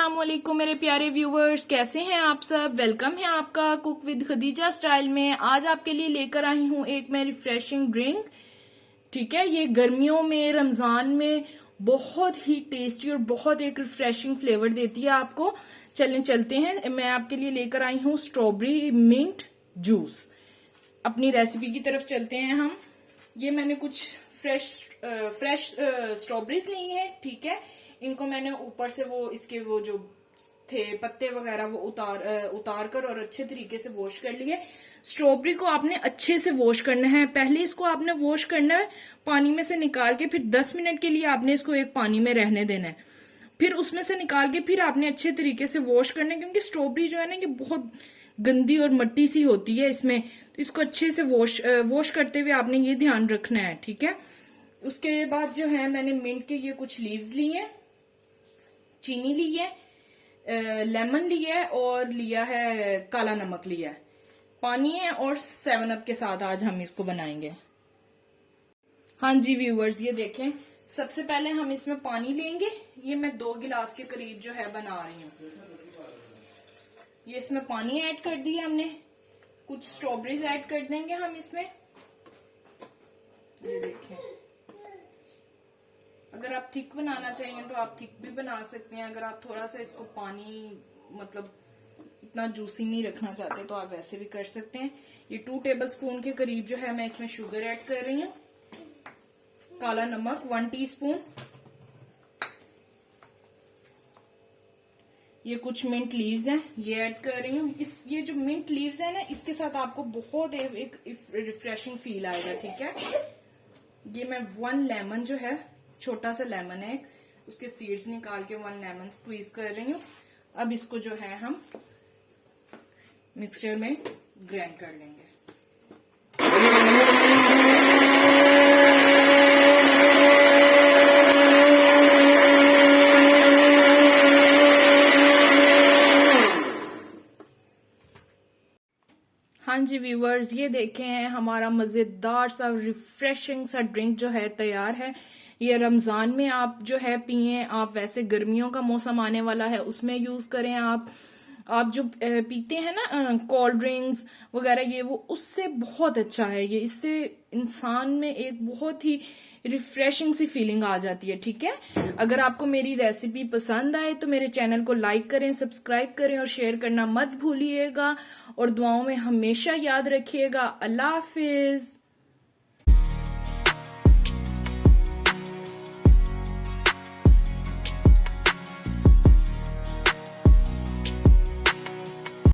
अस्सलाम वालेकुम मेरे प्यारे व्यूवर्स, कैसे हैं आप सब। वेलकम है आपका कुक विद खदीजा स्टाइल में। आज आपके लिए लेकर आई हूं एक मैं रिफ्रेशिंग ड्रिंक। ठीक है, ये गर्मियों में रमजान में बहुत ही टेस्टी और बहुत एक रिफ्रेशिंग फ्लेवर देती है आपको। चलते हैं, मैं आपके लिए लेकर आई हूं स्ट्रॉबेरी मिंट जूस। अपनी रेसिपी की तरफ चलते हैं हम। ये मैंने कुछ फ्रेश स्ट्रॉबेरीज ली हैं। ठीक है, इनको मैंने ऊपर से वो इसके वो जो थे पत्ते वगैरह वो उतार कर और अच्छे तरीके से वॉश कर लिए। स्ट्रॉबेरी को आपने अच्छे से वॉश करना है। पहले इसको आपने वॉश करना है, पानी में से निकाल के फिर 10 मिनट के लिए आपने इसको एक पानी में रहने देना है। फिर उसमें से निकाल के फिर आपने अच्छे तरीके से वॉश करना है, क्योंकि स्ट्रॉबेरी जो है ना ये बहुत गंदी और मट्टी सी होती है इसमें। तो इसको अच्छे से वॉश करते हुए आपने ये ध्यान रखना है। ठीक है, उसके बाद जो है मैंने मिंट के ये कुछ लीव्स लिए हैं, चीनी ली है, लेमन लिया है और लिया है काला नमक लिया है, पानी है और 7 अप के साथ आज हम इसको बनाएंगे। हाँ जी व्यूवर्स, ये देखें, सबसे पहले हम इसमें पानी लेंगे। ये मैं 2 गिलास के करीब जो है बना रही हूँ। ये इसमें पानी ऐड कर दिया हमने, कुछ स्ट्रॉबेरीज ऐड कर देंगे हम इसमें। ये देखें, अगर आप थिक बनाना चाहिए तो आप थिक भी बना सकते हैं। अगर आप थोड़ा सा इसको पानी मतलब इतना जूसी नहीं रखना चाहते तो आप वैसे भी कर सकते हैं। ये 2 टेबलस्पून के करीब जो है मैं इसमें शुगर ऐड कर रही हूँ। काला नमक 1 टीस्पून। ये कुछ मिंट लीव्स हैं, ये ऐड कर रही हूँ। ये जो मिंट लीव्स है ना, इसके साथ आपको बहुत एक रिफ्रेशिंग फील आएगा। ठीक है, ये मैं 1 लेमन जो है, छोटा सा लेमन है, उसके सीड्स निकाल के 1 लेमन स्क्वीज कर रही हूँ। अब इसको जो है हम मिक्सचर में ग्राइंड कर लेंगे। हाँ जी व्यूवर्स, ये देखें, हमारा मजेदार सा रिफ्रेशिंग सा ड्रिंक जो है तैयार है। ये रमजान में आप जो है पिए, आप वैसे गर्मियों का मौसम आने वाला है उसमें यूज करें। आप जो पीते हैं ना कोल्ड ड्रिंक्स वगैरह, ये वो उससे बहुत अच्छा है ये। इससे इंसान में एक बहुत ही रिफ्रेशिंग सी फीलिंग आ जाती है। ठीक है, अगर आपको मेरी रेसिपी पसंद आए तो मेरे चैनल को लाइक करें, सब्सक्राइब करें और शेयर करना मत भूलिएगा। और दुआओं में हमेशा याद रखिएगा। अल्लाह हाफिज।